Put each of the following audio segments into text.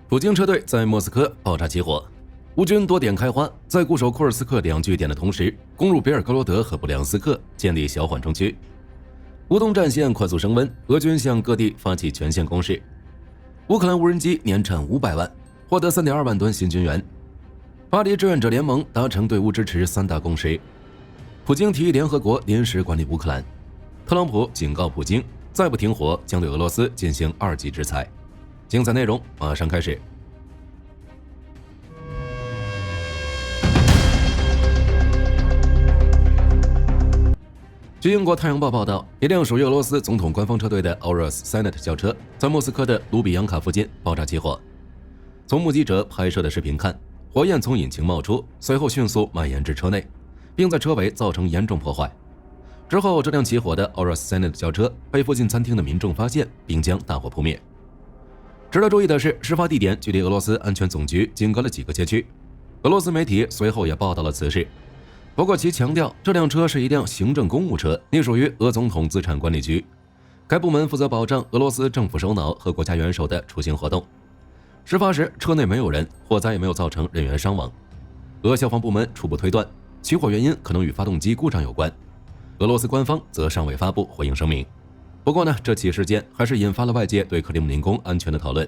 普京车队在莫斯科爆炸起火，乌军多点开花，在固守库尔斯克两据点的同时，攻入别尔哥罗德和布良斯克，建立小缓冲区。乌东战线快速升温，俄军向各地发起全线攻势。乌克兰无人机年产500万，获得3.2万吨新军援。巴黎志愿者联盟达成对乌支持3大共识。普京提议联合国临时管理乌克兰。特朗普警告普京，再不停火将对俄罗斯进行2级制裁。精彩内容马上开始。据英国《太阳报》报道，一辆属于俄罗斯总统官方车队的 Aurus Senate 轿车在莫斯科的卢比扬卡附近爆炸起火。从目击者拍摄的视频看，火焰从引擎冒出，随后迅速蔓延至车内，并在车尾造成严重破坏。之后，这辆起火的 Aurus Senate 轿车被附近餐厅的民众发现，并将大火扑灭。值得注意的是，事发地点距离俄罗斯安全总局仅隔了几个街区。俄罗斯媒体随后也报道了此事。不过其强调，这辆车是一辆行政公务车，隶属于俄总统资产管理局。该部门负责保障俄罗斯政府首脑和国家元首的出行活动。事发时，车内没有人，火灾也没有造成人员伤亡。俄消防部门初步推断，起火原因可能与发动机故障有关。俄罗斯官方则尚未发布回应声明。不过呢，这起事件还是引发了外界对克里姆林宫安全的讨论。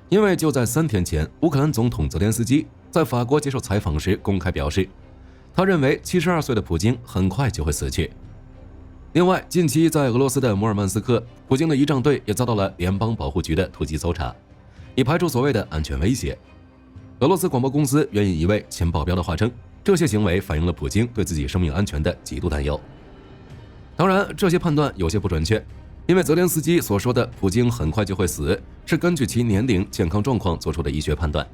因为就在3天前，乌克兰总统泽连斯基在法国接受采访时公开表示，他认为72岁的普京很快就会死去。另外，近期在俄罗斯的摩尔曼斯克，普京的仪仗队也遭到了联邦保护局的突击搜查，以排除所谓的安全威胁。俄罗斯广播公司援引一位前保镖的话称，这些行为反映了普京对自己生命安全的极度担忧。当然，这些判断有些不准确，因为泽连斯基所说的普京很快就会死，是根据其年龄、健康状况做出的医学判断。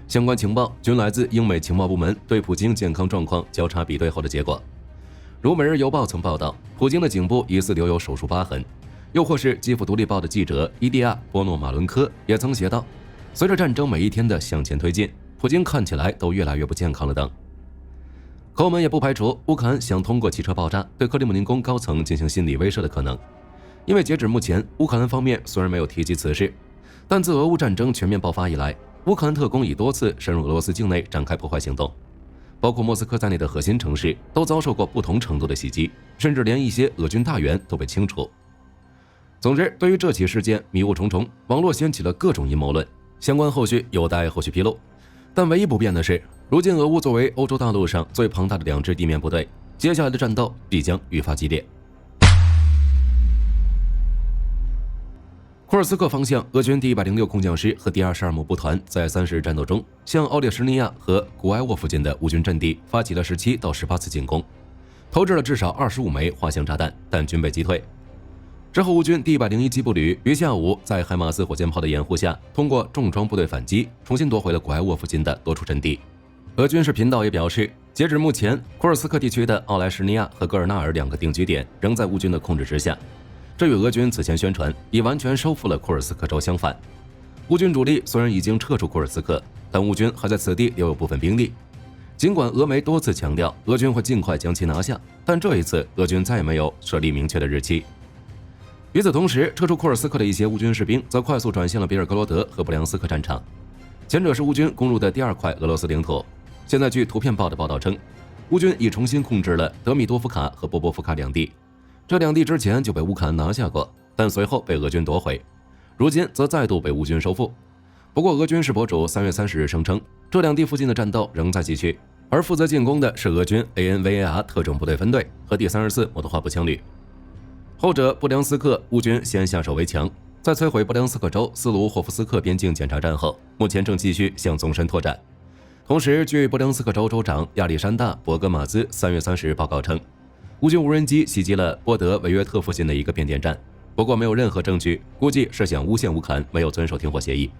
相关情报均来自英美情报部门对普京健康状况交叉比对后的结果。如《每日邮报》曾报道，普京的颈部疑似留有手术疤痕，又或是基辅独立报的记者伊蒂亚·波诺马伦科也曾写道，随着战争每一天的向前推进，普京看起来都越来越不健康了等。可我们也不排除乌克兰想通过汽车爆炸对克里姆林宫高层进行心理威慑的可能，因为截止目前，乌克兰方面虽然没有提及此事，但自俄乌战争全面爆发以来，乌克兰特工已多次深入俄罗斯境内展开破坏行动，包括莫斯科在内的核心城市都遭受过不同程度的袭击，甚至连一些俄军大员都被清除。总之，对于这起事件迷雾重重，网络掀起了各种阴谋论，相关后续有待后续披露。但唯一不变的是，如今俄乌作为欧洲大陆上最庞大的2支地面部队，接下来的战斗必将愈发激烈。库尔斯克方向，俄军第106空降师和第22木步团在30日战斗中，向奥列什尼亚和古埃沃附近的乌军阵地发起了17到18次进攻，投掷了至少25枚滑翔炸弹，但均被击退。之后，乌军第101机步旅于下午在海马斯火箭炮的掩护下，通过重装部队反击，重新夺回了古埃沃附近的多处阵地。俄军事频道也表示，截止目前，库尔斯克地区的奥莱什尼亚和戈尔纳尔2个定居点仍在乌军的控制之下。这与俄军此前宣传已完全收复了库尔斯克州相反。乌军主力虽然已经撤出库尔斯克，但乌军还在此地留有部分兵力。尽管俄媒多次强调俄军会尽快将其拿下，但这一次俄军再也没有设立明确的日期。与此同时，撤出库尔斯克的一些乌军士兵则快速转向了别尔哥罗德和布良斯克战场，前者是乌军攻入的第2块俄罗斯领土。现在据图片报的报道称，乌军已重新控制了德米多夫卡和波波夫卡2地，这2地之前就被乌克兰拿下过，但随后被俄军夺回，如今则再度被乌军收复。不过俄军事博主3月30日声称，这2地附近的战斗仍在继续，而负责进攻的是俄军 ANVAR 特种部队分队和第34摩托化步枪旅。后者布良斯克乌军先下手为强，在摧毁布良斯克州斯卢霍夫斯克边境检查站后，目前正继续向纵深拓展。同时，据布良斯克州州长亚历山大·博格马兹3月30日报告称，乌军无人机袭击了波德维约特附近的一个变电站，不过没有任何证据，估计是想诬陷乌克兰没有遵守停火协议。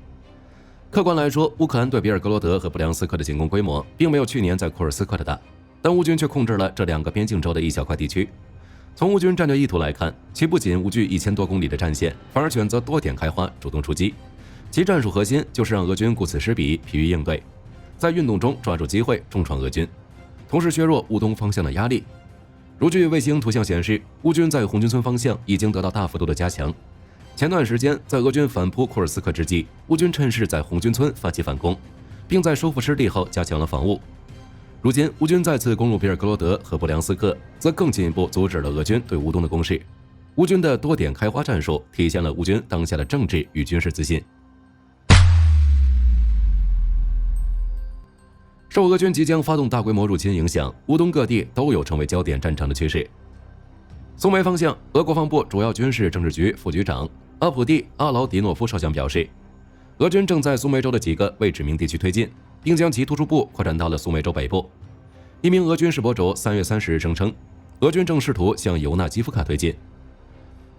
客观来说，乌克兰对别尔哥罗德和布良斯克的进攻规模并没有去年在库尔斯克的大，但乌军却控制了这2个边境州的一小块地区。从乌军战略意图来看，其不仅无惧1000多公里的战线，反而选择多点开花，主动出击。其战术核心就是让俄军顾此失彼，疲于应对，在运动中抓住机会重创俄军，同时削弱乌东方向的压力。如据卫星图像显示，乌军在红军村方向已经得到大幅度的加强，前段时间，在俄军反扑库尔斯克之际，乌军趁势在红军村发起反攻，并在收复失地后加强了防务。如今，乌军再次攻入比尔格罗德和布良斯克，则更进一步阻止了俄军对乌东的攻势。乌军的多点开花战术体现了乌军当下的政治与军事自信。受俄军即将发动大规模入侵影响，乌东各地都有成为焦点战场的趋势。苏梅方向，俄国防部主要军事政治局副局长阿普蒂·阿劳迪诺夫少将表示，俄军正在苏梅州的几个未指明地区推进，并将其突出部扩展到了苏梅州北部。一名俄军事博主3月30日声称，俄军正试图向尤纳基夫卡推进。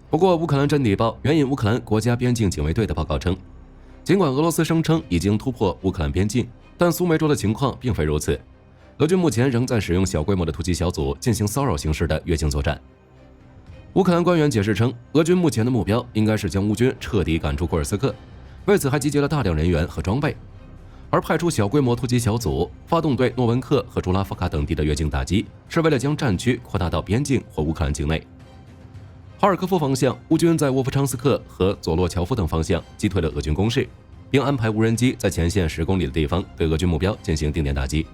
不过，乌克兰真理报援引乌克兰国家边境警卫队的报告称，尽管俄罗斯声称已经突破乌克兰边境，但苏梅州的情况并非如此。俄军目前仍在使用小规模的突击小组进行骚扰形式的越境作战。乌克兰官员解释称，俄军目前的目标应该是将乌军彻底赶出库尔斯克，为此还集结了大量人员和装备，而派出小规模突击小组发动对诺文克和朱拉夫卡等地的越境打击，是为了将战区扩大到边境或乌克兰境内。哈尔科夫方向，乌军在沃夫昌斯克和佐洛乔夫等方向击退了俄军攻势，并安排无人机在前线10公里的地方对俄军目标进行定点打击。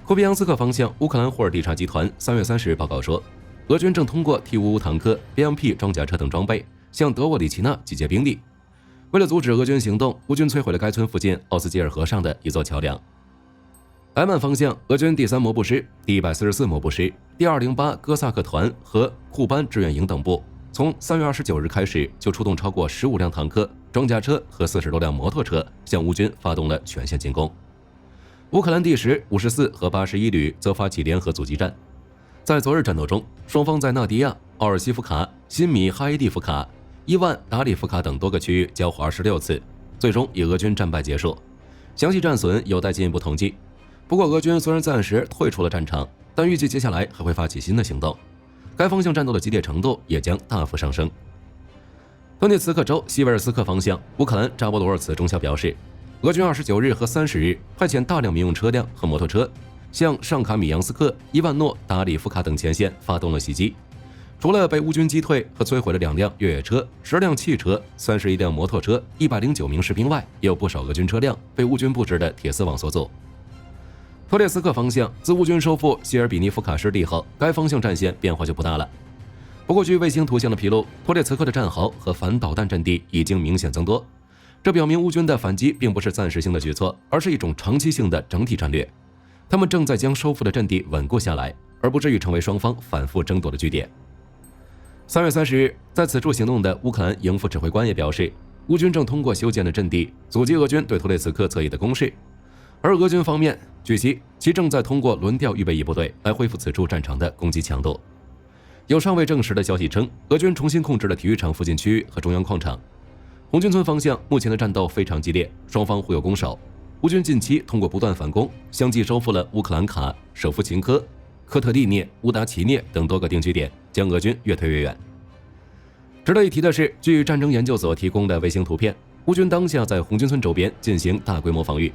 库皮扬斯克方向，乌克兰霍尔蒂察集团3月30日报告说，俄军正通过 T55坦克、BMP 装甲车等装备向德沃里奇纳集结兵力。为了阻止俄军行动，乌军摧毁了该村附近奥斯基尔河上的一座桥梁。白曼方向，俄军第3摩步师、第144摩步师、第208哥萨克团和库班志愿营等部，从3月29日开始就出动超过15辆坦克、装甲车和40多辆摩托车，向乌军发动了全线进攻。乌克兰第10、54和81旅则发起联合阻击战。在昨日战斗中，双方在纳迪亚、奥尔西夫卡、新米哈伊蒂夫卡、伊万达里夫卡等多个区域交火26次，最终以俄军战败结束。详细战损有待进一步统计。不过，俄军虽然暂时退出了战场，但预计接下来还会发起新的行动，该方向战斗的激烈程度也将大幅上升。顿涅茨克州西维尔斯克方向，乌克兰扎波罗尔茨中校表示，俄军29日和30日派遣大量民用车辆和摩托车，向上卡米扬斯克、伊万诺、达里夫卡等前线发动了袭击。除了被乌军击退和摧毁了2辆越野车、10辆汽车、31辆摩托车、109名士兵外，也有不少俄军车辆被乌军布置的铁丝网所阻。托列斯克方向，自乌军收复谢尔比尼夫卡失地后，该方向战线变化就不大了。不过，据卫星图像的披露，托列茨克的战壕和反导弹阵地已经明显增多，这表明乌军的反击并不是暂时性的举措，而是一种长期性的整体战略。他们正在将收复的阵地稳固下来，而不至于成为双方反复争夺的据点。3月30日，在此处行动的乌克兰营副指挥官也表示，乌军正通过修建的阵地阻击俄军对托列茨克侧翼的攻势。而俄军方面，据悉其正在通过轮调预备役部队来恢复此处战场的攻击强度。有尚未证实的消息称，俄军重新控制了体育场附近区域和中央矿场。红军村方向目前的战斗非常激烈，双方互有攻守。乌军近期通过不断反攻，相继收复了乌克兰卡、舍夫琴科、科特利涅、乌达奇涅等多个定居点，将俄军越推越远。值得一提的是，据战争研究所提供的卫星图片，乌军当下在红军村周边进行大规模防御，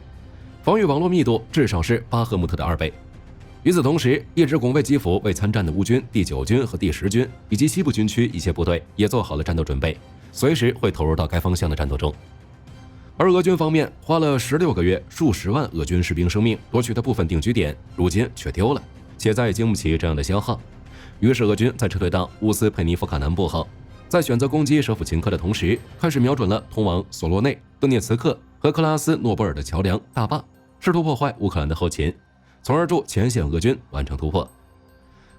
防御网络密度至少是巴赫穆特的2倍。与此同时，一直拱卫基辅未参战的乌军第9军和第10军以及西部军区一些部队也做好了战斗准备，随时会投入到该方向的战斗中。而俄军方面花了16个月、数十万俄军士兵生命夺取的部分定居点，如今却丢了，且再也经不起这样的消耗。于是俄军在撤退到乌斯佩尼夫卡南部后，在选择攻击舍甫琴科的同时，开始瞄准了通往索洛内、顿涅茨克和克拉斯诺波尔的桥梁、大坝，试图破坏乌克兰的后勤，从而助前线俄军完成突破。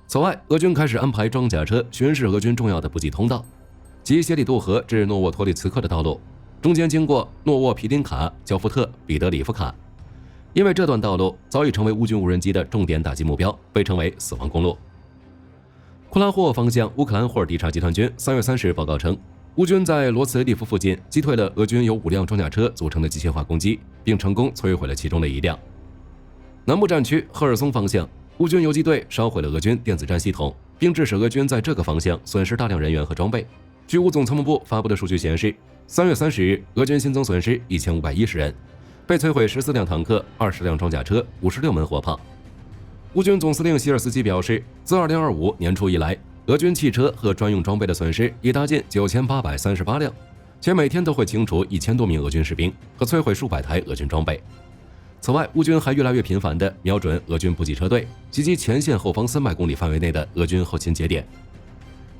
此外，俄军开始安排装甲车巡视俄军重要的补给通道，即谢里杜河至诺沃托利茨克的道路，中间经过诺沃皮丁卡、焦夫特、彼得里夫卡。因为这段道路早已成为乌军无人机的重点打击目标，被称为死亡公路。库拉霍沃方向，乌克兰霍尔蒂察集团军3月30日报告称，乌军在罗茨利夫附近击退了俄军由5辆装甲车组成的机械化攻击，并成功摧毁了其中的1辆。南部战区赫尔松方向，乌军游击队烧毁了俄军电子战系统，并致使俄军在这个方向损失大量人员和装备。据乌总参谋部发布的数据显示，3月30日，俄军新增损失1510人，被摧毁14辆坦克、20辆装甲车、56门火炮。乌军总司令希尔斯基表示，自2025年初以来，俄军汽车和专用装备的损失已达近9838辆，且每天都会清除1000多名俄军士兵和摧毁数百台俄军装备。此外，乌军还越来越频繁地瞄准俄军补给车队，袭击前线后方300公里范围内的俄军后勤节点。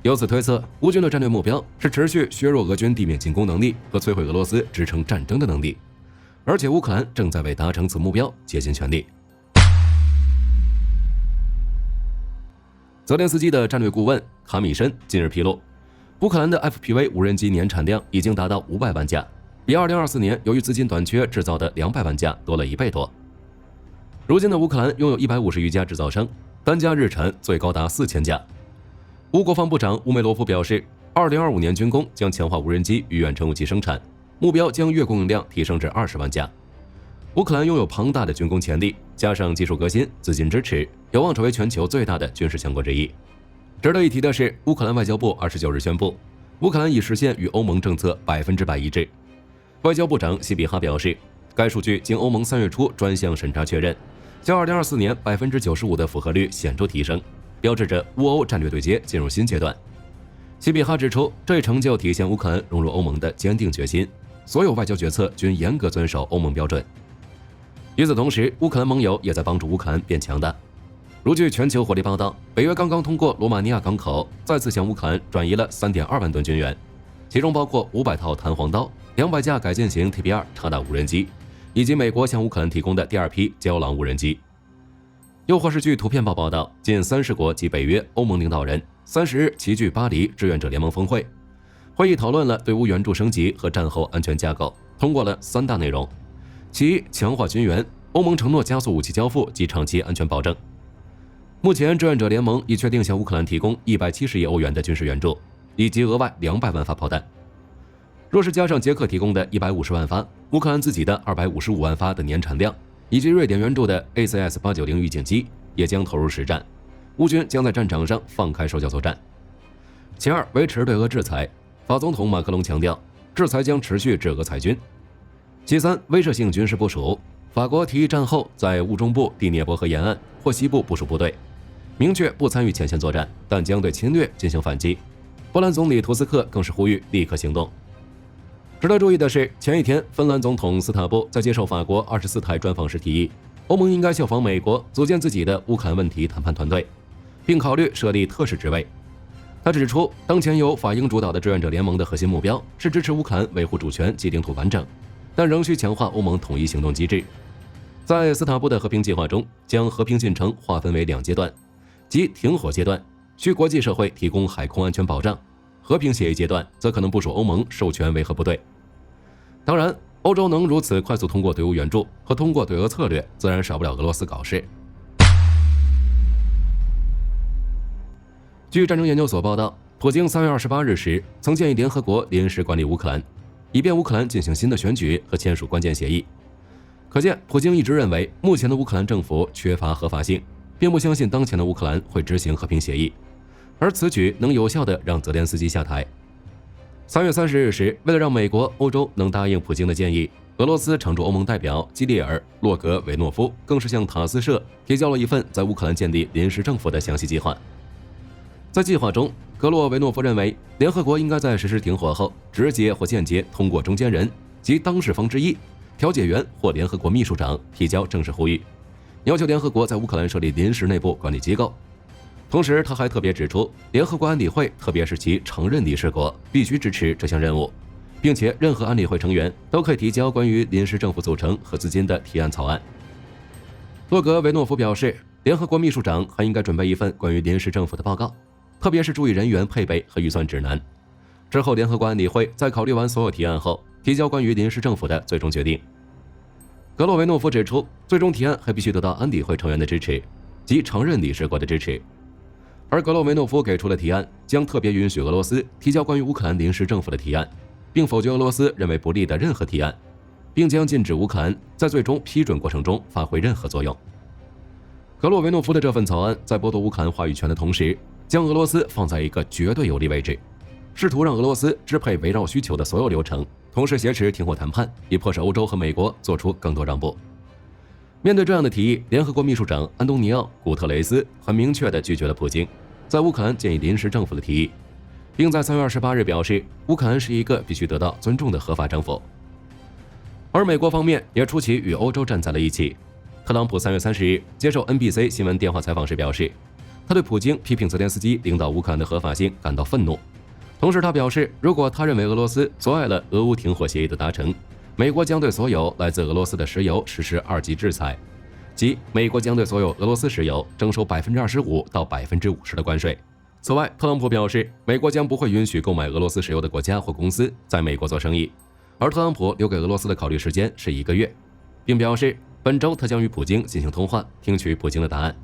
由此推测，乌军的战略目标是持续削弱俄军地面进攻能力和摧毁俄罗斯支撑战争的能力，而且乌克兰正在为达成此目标竭尽全力。泽连斯基的战略顾问卡米申近日披露，乌克兰的 FPV 无人机年产量已经达到500万架，比2024年由于资金短缺制造的200万架多了1倍多。如今的乌克兰拥有150余家制造商，单家日产最高达4000架。乌国防部长乌梅罗夫表示，2025年军工将强化无人机与远程武器生产，目标将月供应量提升至20万架。乌克兰拥有庞大的军工潜力，加上技术革新、资金支持，有望成为全球最大的军事强国之一。值得一提的是，乌克兰外交部29日宣布，乌克兰已实现与欧盟政策100%一致。外交部长西比哈表示，该数据经欧盟3月初专项审查确认，较2024年95%的符合率显著提升，标志着乌欧战略对接进入新阶段。西比哈指出，这一成就体现乌克兰融入欧盟的坚定决心，所有外交决策均严格遵守欧盟标准。与此同时，乌克兰盟友也在帮助乌克兰变强大。如据全球火力报道，北约刚刚通过罗马尼亚港口再次向乌克兰转移了3.2万吨军援，其中包括500套弹簧刀、200架改进型 TB2 察打无人机，以及美国向乌克兰提供的第2批胶囊无人机。又或是据图片报报道，近30国及北约、欧盟领导人30日齐聚巴黎志愿者联盟峰会，会议讨论了对乌援助升级和战后安全架构，通过了3大内容。其一，强化军援，欧盟承诺加速武器交付及长期安全保证。目前，志愿者联盟已确定向乌克兰提供170亿欧元的军事援助，以及额外200万发炮弹。若是加上捷克提供的150万发，乌克兰自己的255万发的年产量，以及瑞典援助的 ACS-890 预警机，也将投入实战。乌军将在战场上放开手脚作战。其二，维持对俄制裁。法总统马克龙强调，制裁将持续至俄裁军。其三，威慑性军事部署。法国提议战后在乌中部第聂伯河沿岸或西部部署部队，明确不参与前线作战，但将对侵略进行反击。波兰总理图斯克更是呼吁立刻行动。值得注意的是，前一天芬兰总统斯塔布在接受法国24台专访时提议，欧盟应该效仿美国组建自己的乌克兰问题谈判团队，并考虑设立特使职位。他指出，当前由法英主导的志愿者联盟的核心目标是支持乌克兰维护主权及领土完整，但仍需强化欧盟统一行动机制。在斯塔布的和平计划中，将和平进程划分为2阶段，即停火阶段需国际社会提供海空安全保障，和平协议阶段则可能部署欧盟授权维和部队。当然，欧洲能如此快速通过对乌援助和通过对俄策略，自然少不了俄罗斯搞事。据战争研究所报道，普京3月28日时曾建议联合国临时管理乌克兰，以便乌克兰进行新的选举和签署关键协议。可见，普京一直认为目前的乌克兰政府缺乏合法性，并不相信当前的乌克兰会执行和平协议，而此举能有效地让泽连斯基下台。3月30日时，为了让美国、欧洲能答应普京的建议，俄罗斯常驻欧盟代表基列尔·洛格维诺夫更是向塔斯社提交了一份在乌克兰建立临时政府的详细计划。在计划中，格洛维诺夫认为，联合国应该在实施停火后，直接或间接通过中间人及当事方之一调解员或联合国秘书长提交正式呼吁，要求联合国在乌克兰设立临时内部管理机构。同时，他还特别指出，联合国安理会，特别是其常任理事国，必须支持这项任务，并且任何安理会成员都可以提交关于临时政府组成和资金的提案草案。洛格维诺夫表示，联合国秘书长还应该准备一份关于临时政府的报告，特别是注意人员配备和预算指南。之后，联合国安理会在考虑完所有提案后，提交关于临时政府的最终决定。格洛维诺夫指出，最终提案还必须得到安理会成员的支持，及常任理事国的支持。而格洛维诺夫给出的提案将特别允许俄罗斯提交关于乌克兰临时政府的提案，并否决俄罗斯认为不利的任何提案，并将禁止乌克兰在最终批准过程中发挥任何作用。格洛维诺夫的这份草案在剥夺乌克兰话语权的同时，将俄罗斯放在一个绝对有利位置，试图让俄罗斯支配围绕需求的所有流程，同时挟持停火谈判，以迫使欧洲和美国做出更多让步。面对这样的提议，联合国秘书长安东尼奥·古特雷斯很明确地拒绝了普京，在乌克兰建议临时政府的提议，并在3月28日表示，乌克兰是一个必须得到尊重的合法政府。而美国方面也出奇与欧洲站在了一起。特朗普3月30日接受 NBC 新闻电话采访时表示，他对普京批评泽连斯基领导乌克兰的合法性感到愤怒。同时，他表示，如果他认为俄罗斯阻碍了俄乌停火协议的达成，美国将对所有来自俄罗斯的石油实施2级制裁，即美国将对所有俄罗斯石油征收25%到50%的关税。此外，特朗普表示，美国将不会允许购买俄罗斯石油的国家或公司在美国做生意，而特朗普留给俄罗斯的考虑时间是1个月，并表示本周他将与普京进行通话，听取普京的答案。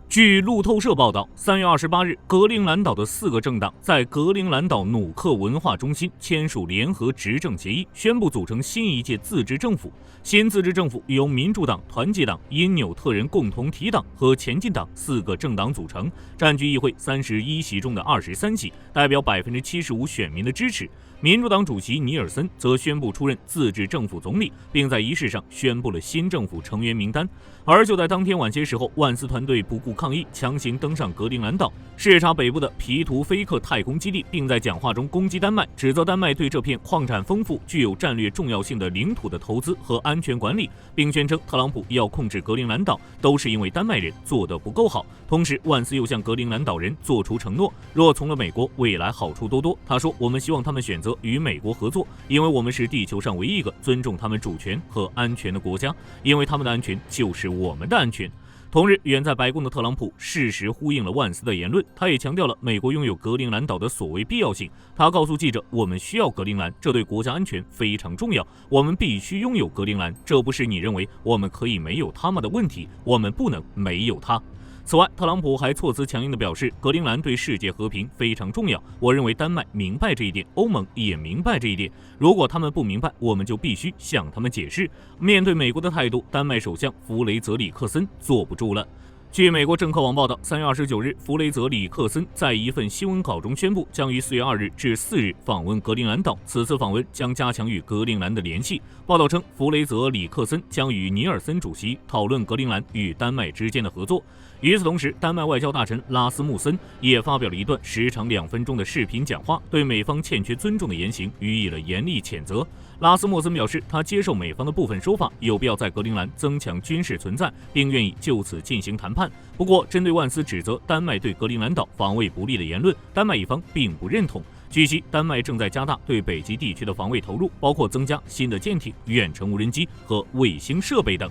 据路透社报道，3月28日，格陵兰岛的4个政党在格陵兰岛努克文化中心签署联合执政协议，宣布组成新一届自治政府。新自治政府由民主党、团结党、因纽特人共同体党和前进党4个政党组成，占据议会31席中的23席，代表75%选民的支持。民主党主席尼尔森则宣布出任自治政府总理，并在仪式上宣布了新政府成员名单。而就在当天晚些时候，万斯团队不顾抗议，强行登上格陵兰岛，视察北部的皮图菲克太空基地，并在讲话中攻击丹麦，指责丹麦对这片矿产丰富、具有战略重要性的领土的投资和安全管理，并宣称特朗普要控制格陵兰岛都是因为丹麦人做得不够好。同时，万斯又向格陵兰岛人做出承诺，若从了美国，未来好处多多。他说：“我们希望他们选择与美国合作，因为我们是地球上唯一一个尊重他们主权和安全的国家，因为他们的安全就是我们的安全。”同日，远在白宫的特朗普适时呼应了万斯的言论，他也强调了美国拥有格陵兰岛的所谓必要性。他告诉记者：“我们需要格陵兰，这对国家安全非常重要。我们必须拥有格陵兰，这不是你认为我们可以没有它们的问题，我们不能没有它。”此外，特朗普还措辞强硬地表示，格陵兰对世界和平非常重要。我认为丹麦明白这一点，欧盟也明白这一点。如果他们不明白，我们就必须向他们解释。面对美国的态度，丹麦首相弗雷泽里克森坐不住了。据美国政客网报道，3月29日，弗雷泽里克森在一份新闻稿中宣布，将于4月2日至4日访问格陵兰岛。此次访问将加强与格陵兰的联系。报道称，弗雷泽里克森将与尼尔森主席讨论格陵兰与丹麦之间的合作。与此同时，丹麦外交大臣拉斯穆森也发表了一段时长2分钟的视频讲话，对美方欠缺尊重的言行予以了严厉谴责。拉斯穆森表示，他接受美方的部分说法，有必要在格陵兰增强军事存在，并愿意就此进行谈判。不过，针对万斯指责丹麦对格陵兰岛防卫不利的言论，丹麦一方并不认同。据悉，丹麦正在加大对北极地区的防卫投入，包括增加新的舰艇、远程无人机和卫星设备等。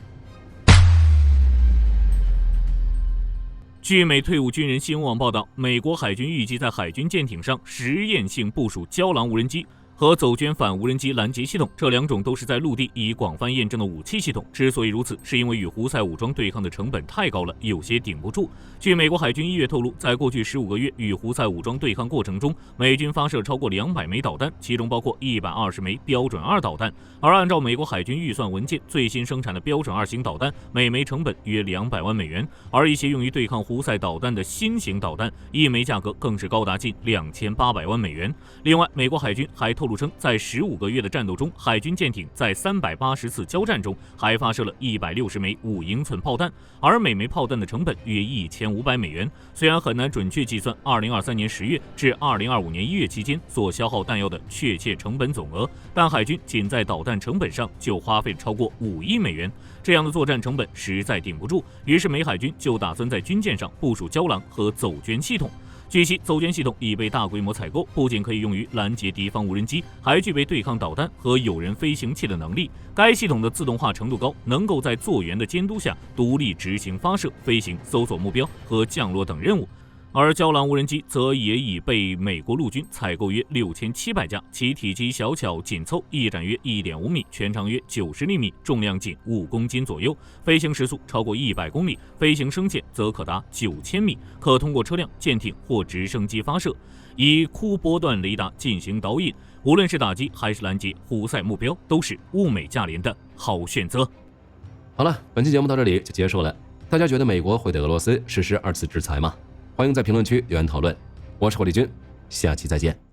据美退伍军人新闻网报道，美国海军预计在海军舰艇上实验性部署胶囊无人机和走圈反无人机拦截系统，这2种都是在陆地已广泛验证的武器系统。之所以如此，是因为与胡塞武装对抗的成本太高了，有些顶不住。据美国海军1月透露，在过去15个月与胡塞武装对抗过程中，美军发射超过200枚导弹，其中包括120枚标准2导弹。而按照美国海军预算文件，最新生产的标准2型导弹每枚成本约200万美元，而一些用于对抗胡塞导弹的新型导弹，一枚价格更是高达近2800万美元。另外，美国海军还透露称，在15个月的战斗中，海军舰艇在380次交战中还发射了160枚5英寸炮弹，而每枚炮弹的成本约1500美元。虽然很难准确计算2023年10月至2025年1月期间所消耗弹药的确切成本总额，但海军仅在导弹成本上就花费超过5亿美元，这样的作战成本实在顶不住。于是美海军就打算在军舰上部署胶囊和走圈系统。据悉，走圈系统已被大规模采购，不仅可以用于拦截敌方无人机，还具备对抗导弹和有人飞行器的能力。该系统的自动化程度高，能够在座员的监督下独立执行发射、飞行、搜索目标和降落等任务。而胶囊无人机则也已被美国陆军采购约6700架，其体积小巧紧凑，翼展约1.5米，全长约90厘米，重量仅5公斤左右，飞行时速超过100公里，飞行升限则可达9000米，可通过车辆、舰艇或直升机发射，以酷波段雷达进行导引，无论是打击还是拦截胡塞目标，都是物美价廉的好选择。好了，本期节目到这里就结束了。大家觉得美国会对俄罗斯实施2次制裁吗？欢迎在评论区留言讨论。我是火力军，下期再见。